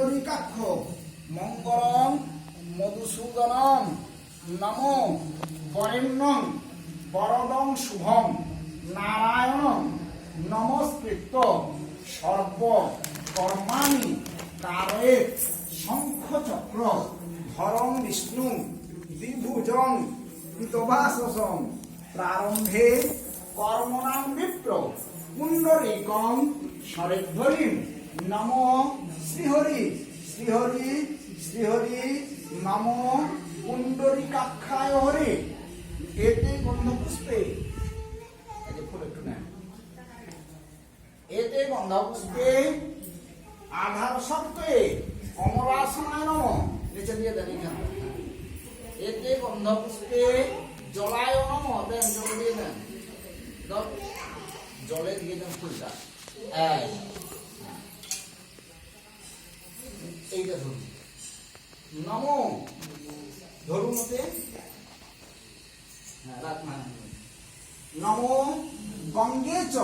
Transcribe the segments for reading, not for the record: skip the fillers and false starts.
পুণ্ডরীকাক্ষ মঙ্গলং মধুসূদনং নমো বরেণ্যং বরদং শুভং নারায়ণং নমস্কৃত্য সর্ব কর্মাণি কারয়েৎ শঙ্খচক্র ধরং বিষ্ণু দ্বিভুজং কৃতবাসসং প্রারম্ভে কর্মণাং বিপ্র পুণ্ডরীকং সরেধ্বরিং নমো শ্রীহরি শ্রীহরি শ্রীহরি নমো পুণ্ডরীকাক্ষায় হরি। এতে গন্ধপুষ্পে ফুল একটু নেন। এতে গন্ধপুষ্পে আধার সত্ত্বে কমলাসনায় নমঃ। নিচে দিয়ে দেন এখানে। এতে গন্ধপুষ্পে জলায় নমঃ। দেন জলে দিয়ে দেন, জলে দিয়ে দেন ফুলটা। এইটা ধরুন নমো, ধরুন ওতে নমো গঙ্গে চ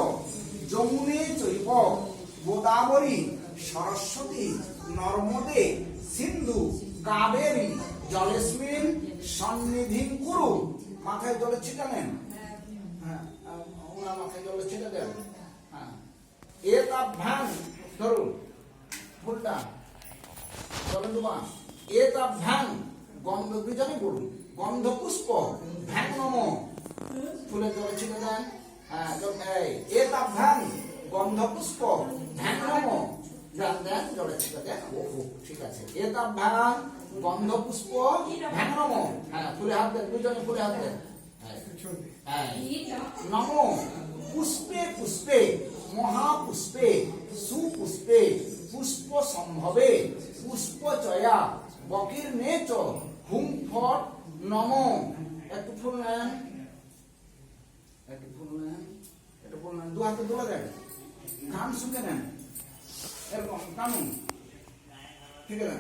যমুনে চৈব গোদাবরী সরস্বতী নর্মদে সিন্ধু কাবেরী জলেস্মিন সন্নিধিং কুরু। মাথায় জলে ছিটা নেন, ওনার মাথায় জলে ছিটা দেন। এতাভ্যাং ধরুন ফুলটা জলে ডুবান। এতাভ্যাং গন্ধ দুজনে বলুন গন্ধপুষ্প ভ্যাং নমঃ। ফুলের জলে ছিটে দেন। এতাভ্যাং গন্ধপুষ্প ভ্যাং নমঃ। দেন দেন জলে ছিটে দেন। ওহো ঠিক আছে। এতাভ্যাং গন্ধপুষ্প ভ্যাং নমঃ। ফুলে হাত দেন, দুজনে ফুলে হাত দেন। নমো পুষ্পে পুষ্পে মহাপুষ্পে সুপুষ্পে পুষ্প সম্ভবে পুষ্পচয়া বকীর্ণে চ হুম ফট নমো। একটু ফুল নেন, একটু ফুল নেন, একটু ফুল নেন। দু হাতে দোলা দেন, কান শুকে নেন, এরকম কানুন ঠিক আছে।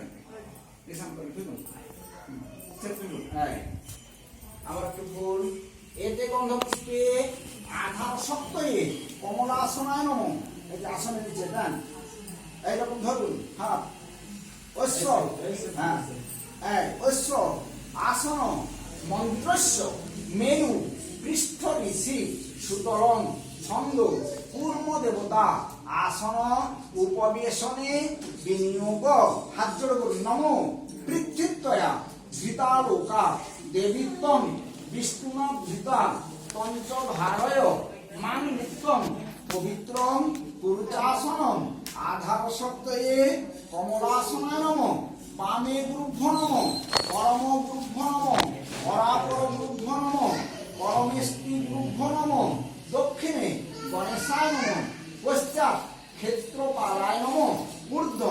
আবার একটু ফুল। এতে গন্ধপুষ্পে আধার সত্ত্বে কমলাসনায় নমঃ। এই যে আসনের নিচে দেন, এইরকম ধরুন হাত। ঐশ্ব ঐশ্ব আসন মন্ত্রস্য মেনু পৃষ্ঠ ঋষি সুতরং ছন্দ কূর্ম দেবতা আসন উপবেশনে বিনিয়োগ। হাত জোড় করুন। নমো পৃথিত্যয়া ধৃতালোকা দেবীত্বং বিষ্ণুনা ধৃতা পঞ্চভারয় মান নিত্যং পবিত্রং পুরুচাসনম আধার সত্ত্বে কমলাসনায় নমঃ। বামে গুরুভ্যো নমঃ, পরম গুরুভ্যো নমঃ, পরাপর গুরুভ্যো নমঃ, পরমেষ্টি গুরুভ্যো নমঃ। দক্ষিণে গণেশায় নমঃ, পশ্চাৎ ক্ষেত্রপালায় নমঃ, ঊর্ধ্ব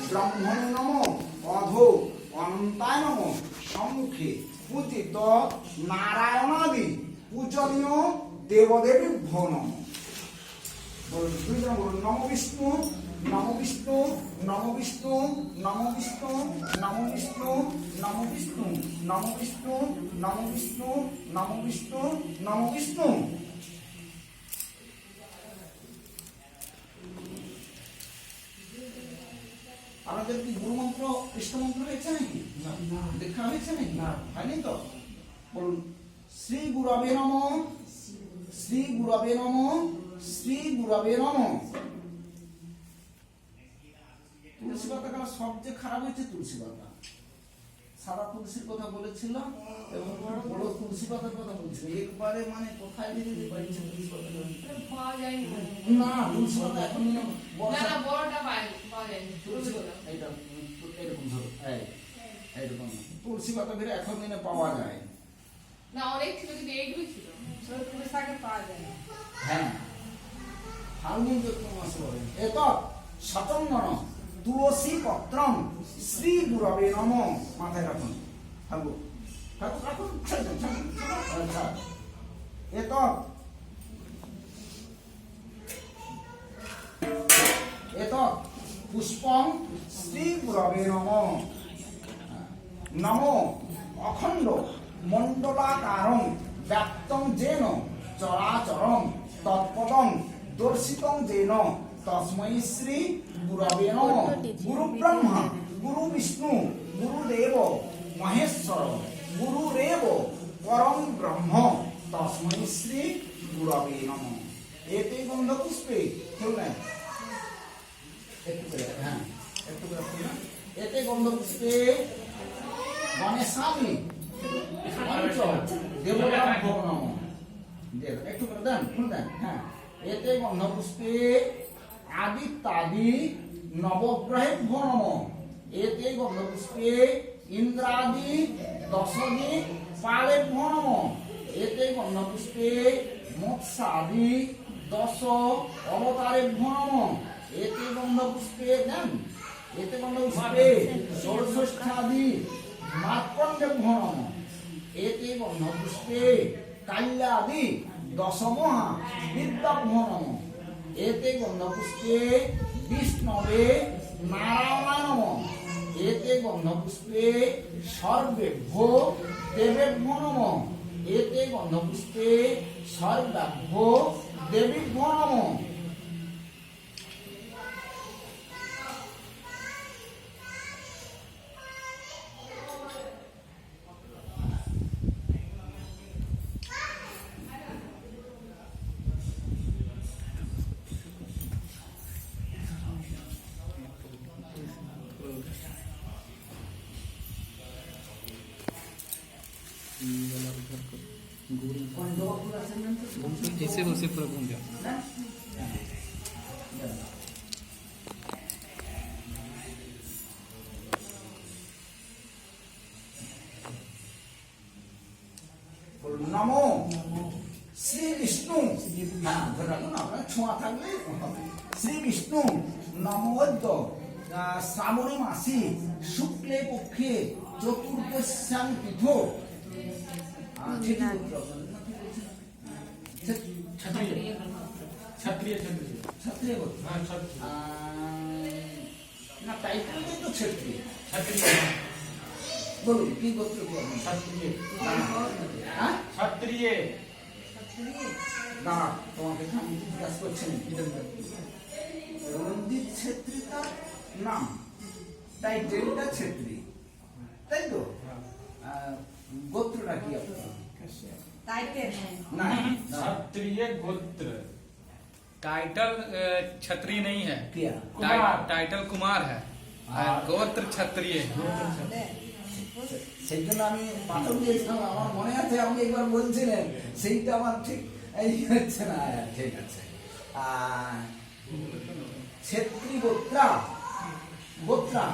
ব্রহ্মণে নমঃ, অধো অনন্তায় নমঃ। সম্মুখে পূজিত নারায়ণাদি পূজনীয় দেবদেবীভ্যো নমঃ। বলুন দুইজন বলুন নমো বিষ্ণু নমো বিষ্ণু নমো বিষ্ণু নমো বিষ্ণু নমো বিষ্ণু নমো বিষ্ণু নমো বিষ্ণু নমো বিষ্ণু নমো বিষ্ণু নমো বিষ্ণু। আপনাদের কি গুরু মন্ত্র কৃষ্ণ মন্ত্র হয়েছে নাকি? দীক্ষা হয়েছে নাকি? হয়নি তো? বলুন শ্রী গুরবে নমঃ, শ্রী গুরবে নমঃ, শ্রী গুরবে নমঃ। তুলসী পাতা সবচেয়ে খারাপ হয়েছে তুলসী পাতা। সাদা তুলসীর কথা বলেছিল এবং বড় তুলসী পাতার কথা বলছিল। একবারে মানে কোথায় দিতে পারছে তুলসী পাতা না। তুলসী পাতা এখন বড়টা পাওয়া যায় তুলসী পাতা এইটা এরকম ধরো এইরকম তুলসী পাতা ধরে এখন দিনে পাওয়া যায় না। অনেক ছিল কিন্তু এইগুলো ছিল তুলসী শাকে পাওয়া যায়। হ্যাঁ ফাল্গুন চৈত্র মাসে বলে এত সচন্দন তুলসী পত্রম শ্রী গুরবে নমঃ। মাথায় রাখুন ফাল্গুন রাখুন। আচ্ছা এত এত পুষ্পং শ্রী গুরবে নমঃ। নমো অখণ্ড মণ্ডলাকারং ব্যাপ্তং যেন চরাচরং তৎপদং দর্শিতং যেন তস্मै শ্রী গুরবে নমঃ। গুরু ব্রহ্মা গুরু বিষ্ণু গুরুদেব মহেশ্বর গুরুরেব পরম ব্রহ্ম তস্मै শ্রী গুরবে নমঃ। এতে গন্ধপুষ্পে খুললেন একটু করে, হ্যাঁ একটু করে খুললেন। এতে গন্ধপুষ্পে গণেশামি পঞ্চ দেবতাভ্যো নমঃ। একটু করে দেন, খুলে দেন, হ্যাঁ। এতে গন্ধপুষ্পে আদিত্যাদি নবগ্রহেভ্যো নমঃ। এতে গন্ধপুষ্পে ইন্দ্রাদি দশদি পালেভ্যো নমঃ। এতে গন্ধপুষ্পে মৎস্যাদি দশ অবতারেভ্যো নমঃ। এতে গন্ধপুষ্পে দেন, এতে গন্ধপুষ্পে ষোড়শষ্ঠাদি মার্কণ্ডেভ্যো নমঃ। এতে গন্ধপুষ্পে কাল্যাদি দশমহা বিদ্যাভ্যো নমঃ। এতে গন্ধপুষ্পে বিষ্ণবে নারায়ণায় নমঃ। এতে গন্ধপুষ্পে সর্বেভ্যো দেবেভ্যো নমঃ। এতে গন্ধপুষ্পে সর্বাভ্যো দেবীভ্যো নমঃ। जैसे वैसे पूरा घूम जाओ। নমো শ্রী বিষ্ণু, হ্যাঁ ধরে রাখুন, আপনার ছোঁয়া থাকলে শ্রী বিষ্ণু নমোদ্য শ্রাবণী মাসি শুক্লে পক্ষে চতুর্দশ্যাম তিথ क्षत्रिय क्षत्रिय क्षत्रिय गोत्र, हाँ क्षत्रिय ना टाइटल में तो क्षत्रिय क्षत्रिय बोलूं की गोत्र को क्षत्रिय हाँ क्षत्रिय ना তোমাকে আমি জিজ্ঞাসা করছি রঞ্জিত ছেত্রী তার নাম, টাইটেলটা ছেত্রী, তাই তো? গোত্রটা কি আপনার? না क्षत्रिय गोत्र। टाइटल क्षत्रिय नहीं है, क्या टाइटल कुमार है, गोत्र क्षत्रिय है। সেই জন্য আমি পাঠক দিয়েছিলাম, আমার মনে আছে আপনি একবার বলছিলেন, সেইটা আমার ঠিক এই হচ্ছে না। ঠিক আছে, ছেত্রী গোত্রা গোত্রা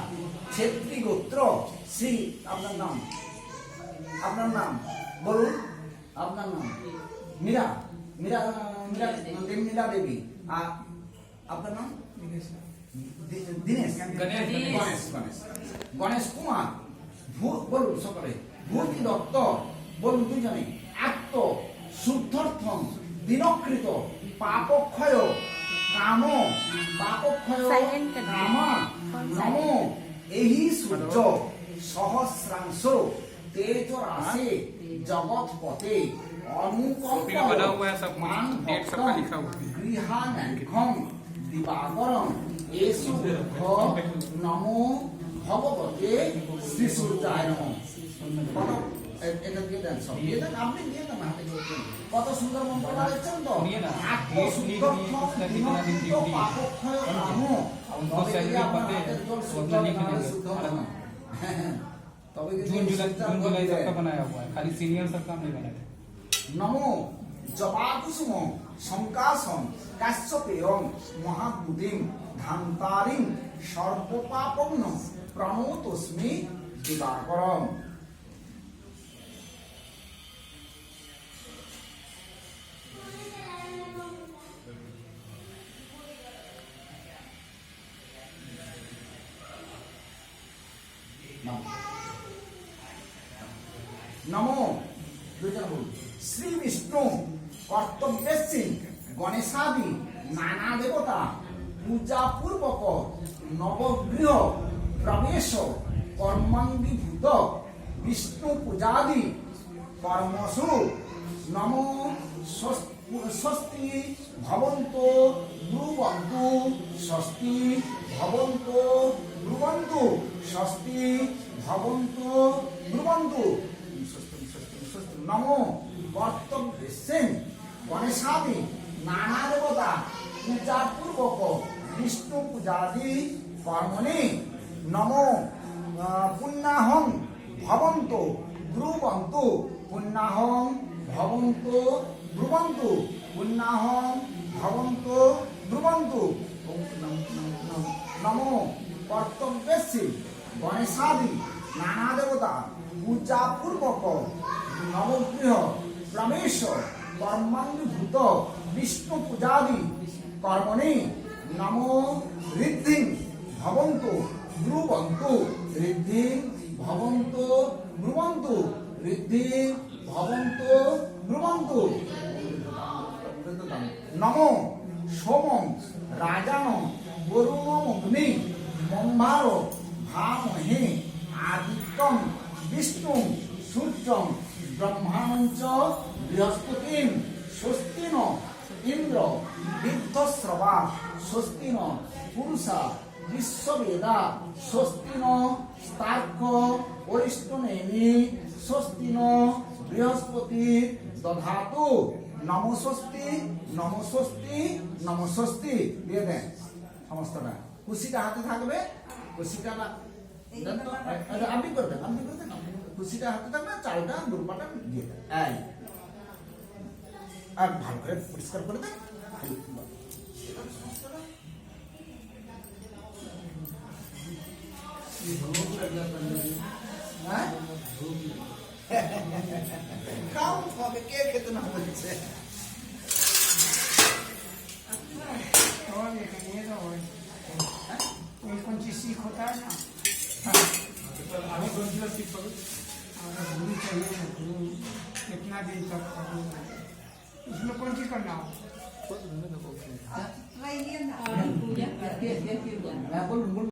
ছেত্রী গোত্র শ্রী, আপনার নাম, আপনার নাম বলুন, আপনার নাম মীরা, মীরা মীরা মীরা দেবী। আর আপনার নাম দীনেশ, গণেশ গণেশ গণেশ গণেশ কুমার। বলুন সকলে। ভূতি দত্ত বলুন দুজনে। আত্ম শুদ্ধার্থম দিনকৃত পাপক্ষয় কাম পাপক্ষয় কামা নমো। এই সূর্য সহস্রাংশ তেজ রাশে জগৎপতে कॉपी में बना हुआ है सब, डेट सबका लिखा हुआ है। গৃহানাঘম দিবাকরম এসু নমো ভগবতে শ্রী সূর্যায় নমঃ। এটা দিয়ে দেন, সব দিয়ে দেন, আপনি দিয়ে দেন হাতে করে। কত সুন্দর মন্ত্রটা দেখছেন তো? শুনিয়ে না। আত্মশুদ্ধর্থম দিনকৃত পাপক্ষয় কাম। তবে কি আপনার হাতের জল শুদ্ধ হবে, নাহলে শুদ্ধ হবে না। তবে কি जून जुलाई सबका बनाया हुआ है, खाली सीनियर सब का नहीं बनाया। নমো জবাকুসুম সংকাশম কাশ্যপেয়ং মহাবুদ্ধিম ধান্তারিং সর্বপাপগ্ন প্রণতস্মি দিবাকরম। নমো দুইটা বলুন। শ্রী বিষ্ণু কর্তব্যের গণেশাদি নানা দেবতা পূজা পূর্বক নবগৃহ প্রবেশ কর্মাঙ্গীভূত বিষ্ণু পূজাদি কর্মসু নমো স্বস্তি ভবন্তু ব্রুবন্তু স্বস্তি ভবন্তু ব্রুবন্তু স্বস্তি ভবন্তু ব্রুবন্তু নমো কর্তব্যেস্মিন গণেশাদি নানা দেবতা পূজা পূর্বক বিষ্ণু পূজাদি কর্মণি নমো পুণ্যাহং ভবন্তু ব্রুবন্তু পুণ্যাহং ভবন্তু ব্রুবন্তু পুণ্যাহং ভবন্তু ব্রুবন্তু নমো কর্তব্যেস্মিন গণেশাদি নানা দেবতা পূজা পূর্বক নবগৃহ প্রবেশ কর্মান্বিভূত বিষ্ণু পূজাদি কর্মণি নমো ঋদ্ধি ভবন্তু ব্রুবন্তু ঋদ্ধি ভবন্তু ব্রুবন্তু ঋদ্ধি ভবন্তু ব্রুবন্তু নমো সোমং রাজান বরুণমগ্নি মম্ভার ভামহে আদিত্যং বিষ্ণু সূর্যং ব্রহ্মাণঞ্চ বৃহস্পতিম স্বস্তি ন ইন্দ্র বিদ্ধশ্রবা স্বস্তি ন পুরুষা বিশ্ববেদা স্বস্তি ন স্তার্ক অরিষ্টনেমি স্বস্তি ন বৃহস্পতি দধাতু নমস্বস্তি নমস্বস্তি নমস্বস্তি দিয়ে দেন সমস্তটা খুশিটা হাতে থাকবে খুশিটা না আপনি করবেন খুশিটা হাতে থাকবে চালটা দুর্বাটা দিয়ে দেন এই আর ভালো করে পরিষ্কার করে দেন খাও হবে কে খেতে না বলছে और लेकिन ये तो कोई कौन चीज सीख होता है ना आगे कौन सी सीख पाओगे और गुरु चाहिए ना गुरु कितना दिन तक करूँगा उसमें कौन चीज करना हो বলুন